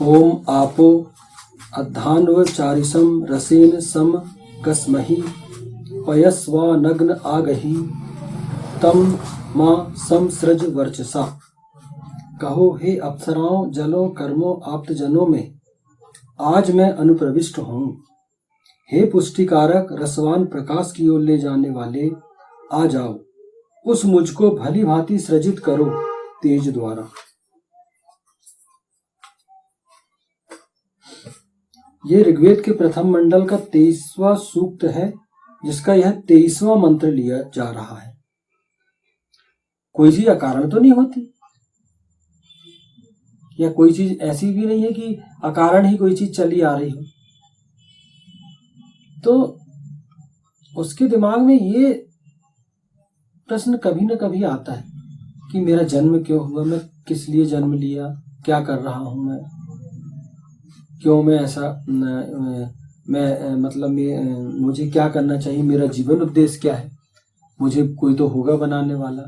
ओम आपो अध्यान्वचारिसं रसेन सम गस्महि पयस्वानग्न आगहि तम मां संसृज वर्चसा। कहो हे अप्सराओं, जलों, कर्मों, आप्तजनों में आज मैं अनुप्रविष्ट हूँ। हे पुष्टिकारक रसवान प्रकाश की ओर ले जाने वाले, आ जाओ, उस मुझको भली भांति सृजित करो तेज द्वारा। ये ऋग्वेद के प्रथम मंडल का 23वां सूक्त है, जिसका यह 23वां मंत्र लिया जा रहा है। कोई चीज अकारण तो नहीं होती, या कोई चीज ऐसी भी नहीं है कि अकारण ही कोई चीज चली आ रही हो। तो उसके दिमाग में ये प्रश्न कभी ना कभी आता है कि मेरा जन्म क्यों हुआ, मैं किस लिए जन्म लिया, क्या कर रहा हूं मैं, क्यों मैं ऐसा, मुझे क्या करना चाहिए, मेरा जीवन उद्देश्य क्या है, मुझे कोई तो होगा बनाने वाला।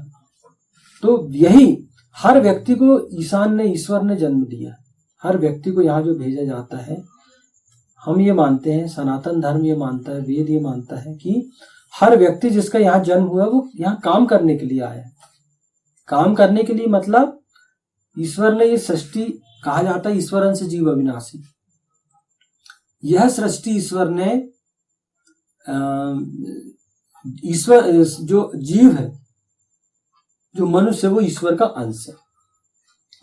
तो यही हर व्यक्ति को ईश्वर ने जन्म दिया। हर व्यक्ति को यहाँ जो भेजा जाता है, हम ये मानते हैं, सनातन धर्म ये मानता है, वेद ये मानता है कि हर व्यक्ति जिसका यहाँ जन्म हुआ वो यहाँ काम करने के लिए आया है। काम करने के लिए मतलब ईश्वर ने ये सृष्टि, कहा जाता है ईश्वर अंश जीव अविनाशी, यह सृष्टि ईश्वर ने, ईश्वर जो जीव है, जो मनुष्य है, वो ईश्वर का अंश है।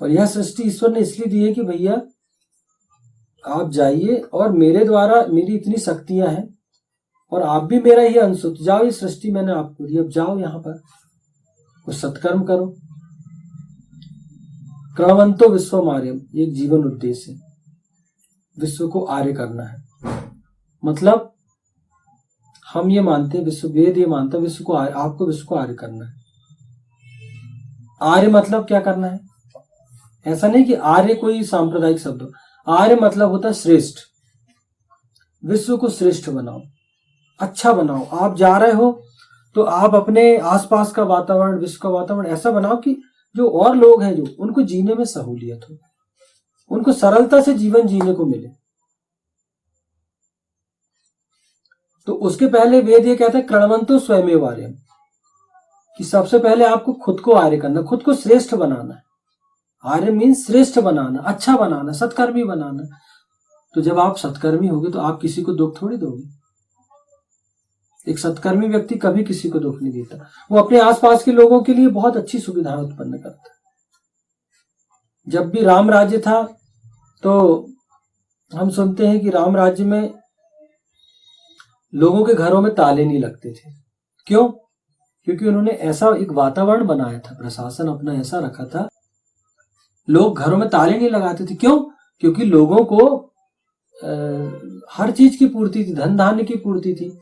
और यह सृष्टि ईश्वर ने इसलिए दी है कि भैया आप जाइए और मेरे द्वारा, मेरी इतनी शक्तियां हैं और आप भी मेरा ही अंश हो, जाओ, ये सृष्टि मैंने आपको दी, अब जाओ यहां पर कुछ सत्कर्म करो। क्रमवंतो विश्वम आर्यम, ये जीवन उद्देश्य है, विश्व को आर्य करना है। मतलब हम ये मानते हैं, विश्व वेद ये मानता है विश्व को आर्य, आपको विश्व को आर्य करना है। आर्य मतलब क्या करना है, ऐसा नहीं कि आर्य कोई सांप्रदायिक शब्द हो। आर्य मतलब होता है श्रेष्ठ, विश्व को श्रेष्ठ बनाओ, अच्छा बनाओ। आप जा रहे हो तो आप अपने आसपास का वातावरण, विश्व का वातावरण ऐसा बनाओ कि जो और लोग हैं, जो उनको जीने में सहूलियत हो, उनको सरलता से जीवन जीने को मिले। तो उसके पहले वेद ये कहता है क्रमवंतो स्वयमेव आर्यम, कि सबसे पहले आपको खुद को आर्य करना, खुद को श्रेष्ठ बनाना है। आर्य मीन्स श्रेष्ठ बनाना, अच्छा बनाना, सत्कर्मी बनाना। तो जब आप सत्कर्मी होगे तो आप किसी को दुख थोड़ी दोगे। एक सत्कर्मी व्यक्ति कभी किसी को दुख नहीं देता, वो अपने आसपास के लोगों के लिए बहुत अच्छी सुविधाएं उत्पन्न करता है। जब भी राम राज्य था तो हम सुनते हैं कि राम राज्य में लोगों के घरों में ताले नहीं लगते थे। क्यों? क्योंकि उन्होंने ऐसा एक वातावरण बनाया था, प्रशासन अपना ऐसा रखा था, लोग घरों में ताले नहीं लगाते थे। क्यों? क्योंकि लोगों को हर चीज की पूर्ति थी, धन धान्य की पूर्ति थी,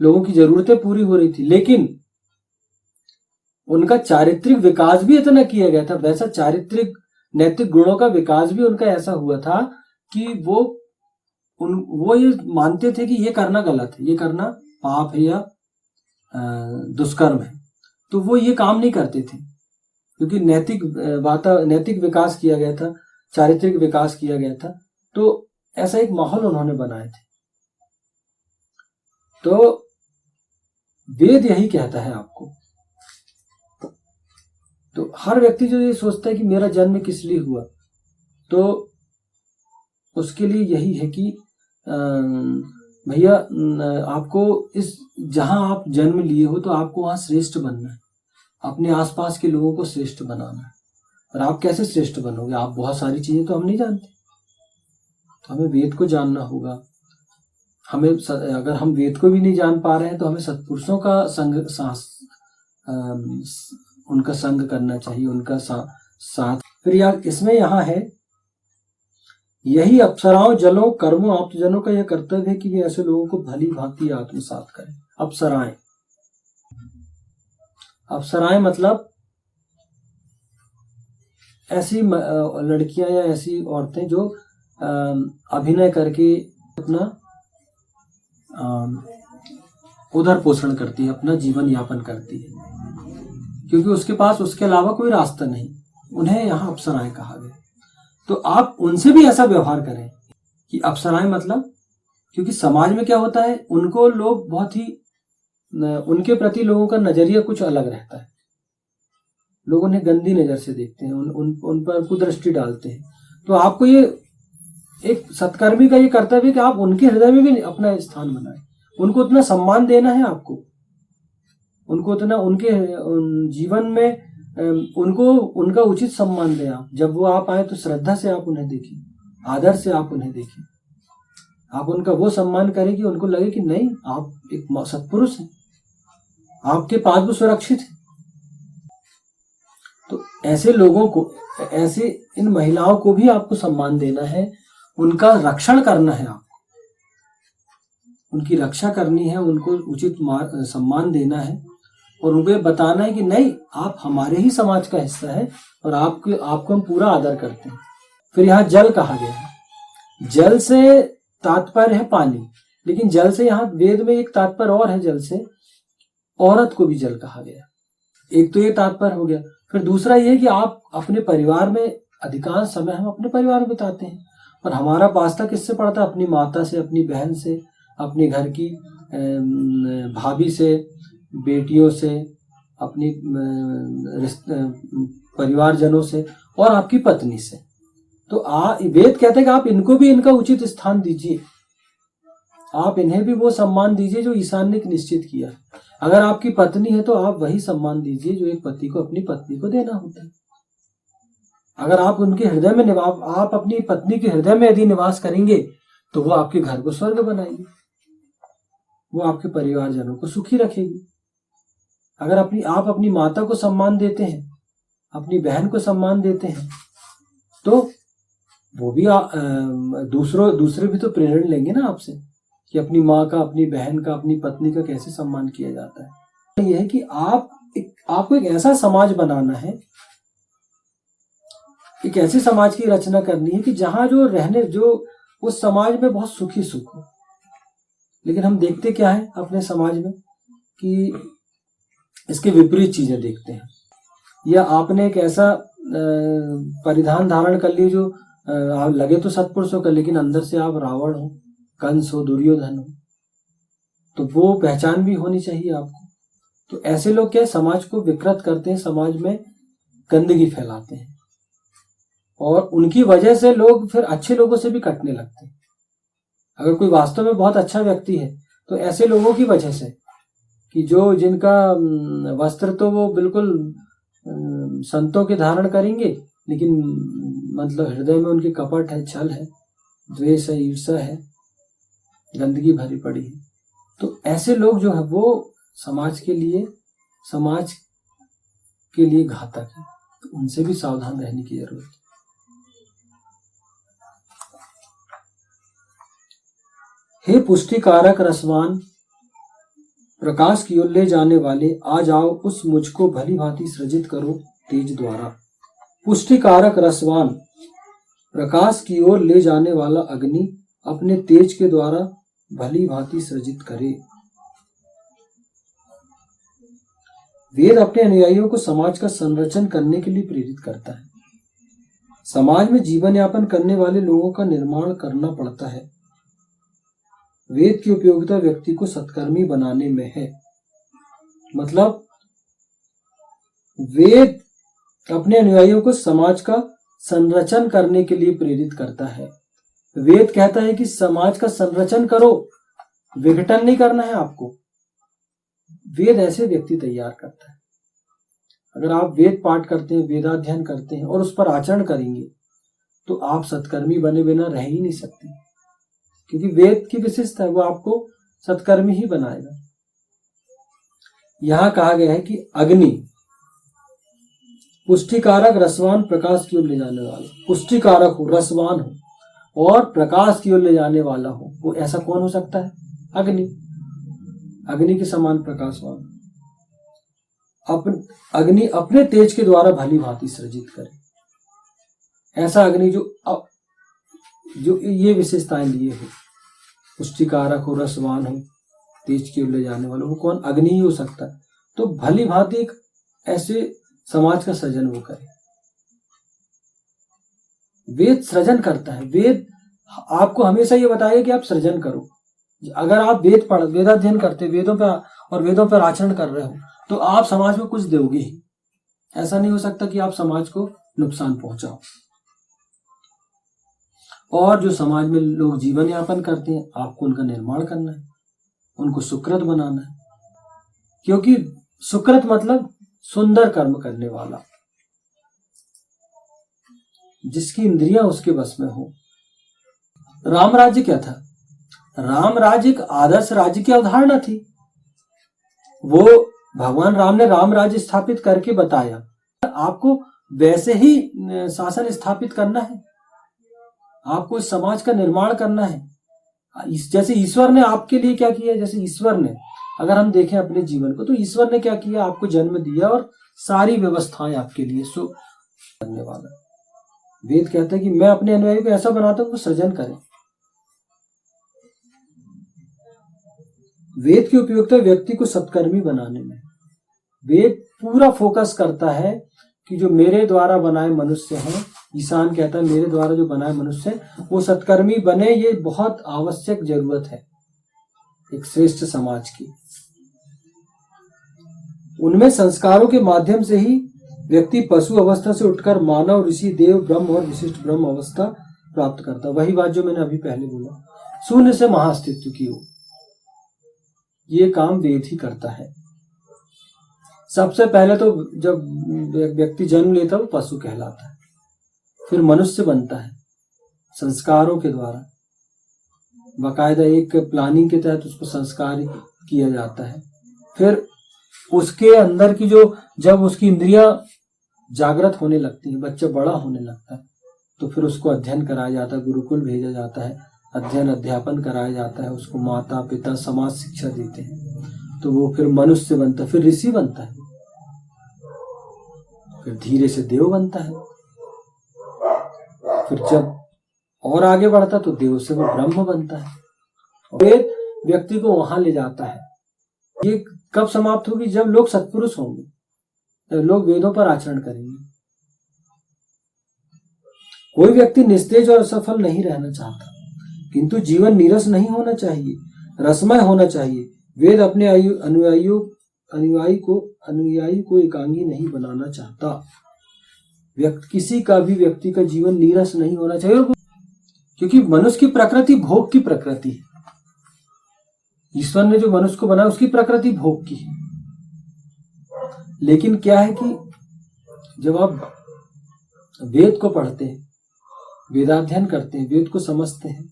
लोगों की जरूरतें पूरी हो रही थी। लेकिन उनका चारित्रिक विकास भी इतना किया गया था, वैसा चारित्रिक नैतिक गुणों का विकास भी उनका ऐसा हुआ था कि वो ये मानते थे कि ये करना गलत है, ये करना पाप है या दुष्कर्म है, तो वो ये काम नहीं करते थे, क्योंकि नैतिक विकास किया गया था, चारित्रिक विकास किया गया था। तो ऐसा एक माहौल उन्होंने बनाए थे। तो वेद यही कहता है आपको। तो हर व्यक्ति जो ये सोचता है कि मेरा जन्म किस लिए हुआ, तो उसके लिए यही है कि भैया आपको इस, जहां आप जन्म लिए हो तो आपको वहां श्रेष्ठ बनना है, अपने आसपास के लोगों को श्रेष्ठ बनाना है। और आप कैसे श्रेष्ठ बनोगे? आप बहुत सारी चीजें तो हम नहीं जानते, तो हमें वेद को जानना होगा। हमें अगर हम वेद को भी नहीं जान पा रहे हैं तो हमें सत्पुरुषों का उनका संग करना चाहिए, उनका साथ। फिर इसमें यहाँ है, यही अप्सराओं, जलों, कर्मों, आप्तजनों का यह कर्तव्य है कि वे ऐसे लोगों को भली भांति आत्मसात करें। अप्सराएं, अप्सराएं मतलब ऐसी लड़कियां या ऐसी औरतें जो अभिनय करके अपना उदर पोषण करती है, अपना जीवन यापन करती है, क्योंकि उसके पास उसके अलावा कोई रास्ता नहीं, उन्हें यहाँ अप्सराएं कहा गया। तो आप उनसे भी ऐसा व्यवहार करें कि अप्सराएं मतलब, क्योंकि समाज में क्या होता है, उनको लोग बहुत ही, उनके प्रति लोगों का नजरिया कुछ अलग रहता है। लोग उन्हें गंदी नजर से देखते हैं, उन पर कुदृष्टि डालते हैं। तो आपको ये एक सत्कर्मी का ये कर्तव्य है कि आप उनके हृदय में भी अपना स्थान बनाएं, उनको उतना सम्मान देना है आपको, उनको उतना उनके जीवन में उनको उनका उचित सम्मान दें। आप जब वो आप आए तो श्रद्धा से आप उन्हें देखिए, आदर से आप उन्हें देखिए, आप उनका वो सम्मान करें कि उनको लगे कि नहीं, आप एक सत्पुरुष हैं, आपके पास वो सुरक्षित है। तो ऐसे लोगों को, ऐसे इन महिलाओं को भी आपको सम्मान देना है, उनका रक्षण करना है, आपको उनकी रक्षा करनी है, उनको उचित सम्मान देना है और उनको बताना है कि नहीं, आप हमारे ही समाज का हिस्सा है और आपको हम पूरा आदर करते हैं। फिर यहाँ जल कहा गया है। जल से तात्पर्य है पानी, लेकिन जल से यहाँ वेद में एक तात्पर्य और है, जल से औरत को भी जल कहा गया। एक तो ये तात्पर्य हो गया। फिर दूसरा ये कि आप अपने परिवार में, अधिकांश समय हम अपने परिवार में बिताते हैं और हमारा वास्ता किससे पड़ता है? अपनी माता से, अपनी बहन से, अपने घर की भाभी से, बेटियों से, अपनी परिवारजनों से और आपकी पत्नी से। तो वेद कहते हैं कि आप इनको भी इनका उचित स्थान दीजिए, आप इन्हें भी वो सम्मान दीजिए जो ईशान ने निश्चित किया। अगर आपकी पत्नी है तो आप वही सम्मान दीजिए जो एक पति को अपनी पत्नी को देना होता है। अगर आप उनके हृदय में आप अपनी पत्नी के हृदय में यदि निवास करेंगे तो वो आपके घर को स्वर्ग बनाएगी, वो आपके परिवारजनों को सुखी रखेगी। अगर आप अपनी माता को सम्मान देते हैं, अपनी बहन को सम्मान देते हैं, तो वो भी दूसरे भी तो प्रेरणा लेंगे ना आपसे कि अपनी माँ का, अपनी बहन का, अपनी पत्नी का कैसे सम्मान किया जाता है। यह है कि आपको एक ऐसा समाज बनाना है, एक ऐसे समाज की रचना करनी है कि जहां जो उस समाज में बहुत सुखी सुख हो। लेकिन हम देखते क्या है अपने समाज में कि इसके विपरीत चीजें देखते हैं। या आपने एक ऐसा परिधान धारण कर लिया जो लगे तो सत्पुरुषों का, लेकिन अंदर से आप रावण हो, कंस हो, दुर्योधन हो, तो वो पहचान भी होनी चाहिए आपको। तो ऐसे लोग क्या समाज को विकृत करते हैं, समाज में गंदगी फैलाते हैं और उनकी वजह से लोग फिर अच्छे लोगों से भी कटने लगते हैं। अगर कोई वास्तव में बहुत अच्छा व्यक्ति है तो ऐसे लोगों की वजह से, कि जिनका वस्त्र तो वो बिल्कुल संतों के धारण करेंगे, लेकिन मतलब हृदय में उनके कपट है, छल है, द्वेष है, ईर्ष्या है, गंदगी भरी पड़ी है। तो ऐसे लोग जो है वो समाज के लिए घातक है। तो उनसे भी सावधान रहने की जरूरत है। हे पुष्टिकारक रसवान, प्रकाश की ओर ले जाने वाले, आ जाओ उस मुझको भली भांति सृजित करो तेज द्वारा। पुष्टिकारक रसवान, प्रकाश की ओर ले जाने वाला अग्नि अपने तेज के द्वारा भली भांति सृजित करे। वेद अपने अनुयायियों को समाज का संरक्षण करने के लिए प्रेरित करता है। समाज में जीवन यापन करने वाले लोगों का निर्माण करना पड़ता है। वेद की उपयोगिता व्यक्ति को सत्कर्मी बनाने में है। मतलब वेद अपने अनुयायियों को समाज का संरक्षण करने के लिए प्रेरित करता है। वेद कहता है कि समाज का संरक्षण करो, विघटन नहीं करना है आपको। वेद ऐसे व्यक्ति तैयार करता है। अगर आप वेद पाठ करते हैं, वेदाध्ययन करते हैं और उस पर आचरण करेंगे तो आप सत्कर्मी बने बिना रह ही नहीं सकते, क्योंकि वेद की विशेषता है वो आपको सत्कर्मी ही बनाएगा। यहां कहा गया है कि अग्नि पुष्टिकारक, रसवान, प्रकाश की ओर ले जाने वाला। पुष्टिकारक हो, रसवान हो और प्रकाश की ओर ले जाने वाला हो, वो ऐसा कौन हो सकता है? अग्नि। अग्नि के समान प्रकाशवान। अग्नि अपने तेज के द्वारा भली भांति सृजित करे। ऐसा अग्नि जो ये विशेषताएं लिए हो, पुष्टिकारक हो, रसवान हो, तेज की ओर ले जाने वाला, वो कौन? अग्नि ही हो सकता है। तो भली भांति एक ऐसे समाज का सृजन वो करे वेद सृजन करता है। वेद आपको हमेशा ये बताएगा कि आप सृजन करो। अगर आप वेदाध्ययन करते, वेदों पर आचरण कर रहे हो, तो आप समाज में कुछ दोगे ही। ऐसा नहीं हो सकता कि आप समाज को नुकसान पहुंचाओ। और जो समाज में लोग जीवन यापन करते हैं, आपको उनका निर्माण करना है, उनको सुकृत बनाना है। क्योंकि सुकृत मतलब सुंदर कर्म करने वाला, जिसकी इंद्रियां उसके बस में हो। राम राज्य क्या था? राम राज्य एक आदर्श राज्य की अवधारणा थी। वो भगवान राम ने राम राज्य स्थापित करके बताया, आपको वैसे ही शासन स्थापित करना है, आपको इस समाज का निर्माण करना है। जैसे ईश्वर ने आपके लिए क्या किया, जैसे ईश्वर ने, अगर हम देखें अपने जीवन को, तो ईश्वर ने क्या किया, आपको जन्म दिया और सारी व्यवस्थाएं आपके लिए करने वाला। वेद कहता है कि मैं अपने अनुयायी को ऐसा बनाता हूं वो सृजन करें। वेद की उपयोगिता व्यक्ति को सत्कर्मी बनाने में। वेद पूरा फोकस करता है कि जो मेरे द्वारा बनाए मनुष्य हैं, ईशान कहता है मेरे द्वारा जो बनाए मनुष्य हैं वो सत्कर्मी बने। ये बहुत आवश्यक जरूरत है एक श्रेष्ठ समाज की। उनमें संस्कारों के माध्यम से ही व्यक्ति पशु अवस्था से उठकर मानव, ऋषि, देव, ब्रह्म और विशिष्ट ब्रह्म अवस्था प्राप्त करता। वही बात जो मैंने अभी पहले बोला, शून्य से महाअस्तित्व की ओर। ये काम वेद ही करता है। सबसे पहले तो जब व्यक्ति जन्म लेता है वो पशु कहलाता है, फिर मनुष्य बनता है संस्कारों के द्वारा। बाकायदा एक प्लानिंग के तहत उसको संस्कार किया जाता है। फिर उसके अंदर की जब उसकी इंद्रियां जागृत होने लगती है, बच्चा बड़ा होने लगता है, तो फिर उसको अध्ययन कराया जाता है, गुरुकुल भेजा जाता है, अध्ययन अध्यापन कराया जाता है, उसको माता पिता समाज शिक्षा देते हैं, तो वो फिर मनुष्य बनता है, फिर ऋषि बनता है, फिर धीरे से देव बनता है, फिर जब और आगे बढ़ता तो देव से वो ब्रह्म बनता है। वेद व्यक्ति को वहां ले जाता है। ये कब समाप्त होगी? जब लोग सत्पुरुष होंगे, जब लोग वेदों पर आचरण करेंगे। कोई व्यक्ति निस्तेज और असफल नहीं रहना चाहता, किंतु जीवन नीरस नहीं होना चाहिए, रसमय होना चाहिए। वेद अपने अनुयायी को एकांगी नहीं बनाना चाहता। किसी का भी व्यक्ति का जीवन नीरस नहीं होना चाहिए, क्योंकि मनुष्य की प्रकृति भोग की प्रकृति है। ईश्वर ने जो मनुष्य को बनाया उसकी प्रकृति भोग की है। लेकिन क्या है कि जब आप वेद को पढ़ते हैं, वेदाध्ययन करते हैं, वेद को समझते हैं,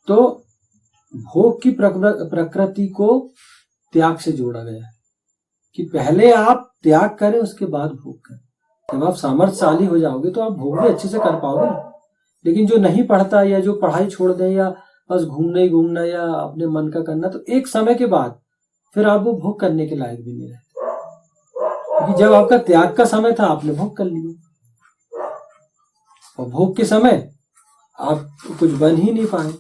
तो भोग की प्रकृति को त्याग से जोड़ा गया है कि पहले आप त्याग करें, उसके बाद भोग करें। जब आप सामर्थ्यशाली हो जाओगे तो आप भोग भी अच्छे से कर पाओगे। लेकिन जो नहीं पढ़ता या जो पढ़ाई छोड़ दे या बस घूमना या अपने मन का करना, तो एक समय के बाद फिर आप वो भोग करने के लायक भी नहीं रहते, क्योंकि जब आपका त्याग का समय था आपने भोग कर लिया, और भोग के समय आप कुछ बन ही नहीं पाए,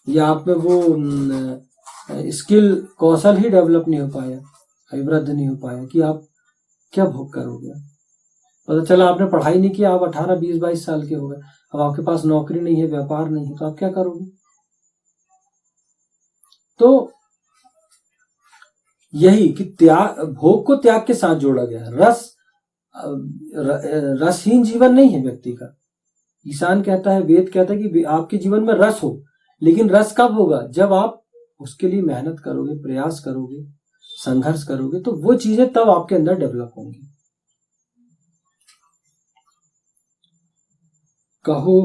या आप में वो स्किल कौशल ही डेवलप नहीं हो पाया, अभिवृद्ध नहीं हो पाया कि आप क्या भोग करोगे। पता चला आपने पढ़ाई नहीं किया, आप 18, 20, 22 साल के हो गए, अब आपके पास नौकरी नहीं है, व्यापार नहीं है, तो आप क्या करोगे। तो यही कि भोग को त्याग के साथ जोड़ा गया। रसहीन जीवन नहीं है व्यक्ति का। ईशान कहता है, वेद कहता है कि आपके जीवन में रस हो, लेकिन रस कब होगा? जब आप उसके लिए मेहनत करोगे, प्रयास करोगे, संघर्ष करोगे, तो वो चीजें तब आपके अंदर डेवलप होंगी। कहो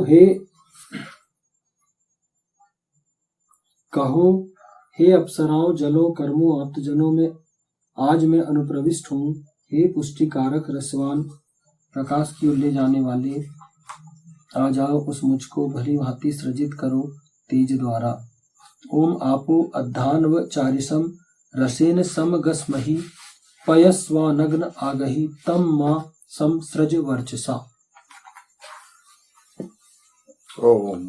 हे अप्सराओं, जलो कर्मों, आप्तजनों में आज मैं अनुप्रविष्ट हूं। हे पुष्टिकारक रसवान प्रकाश की ओर ले जाने वाले, आ जाओ उस मुझको भली भांति सृजित करो तेज द्वारा। ओम आपो अद्धान व चारिसम रसेन समगस्महि, पयस्वानग्न आगहि तम मा सम सृज वर्चसा। ओम।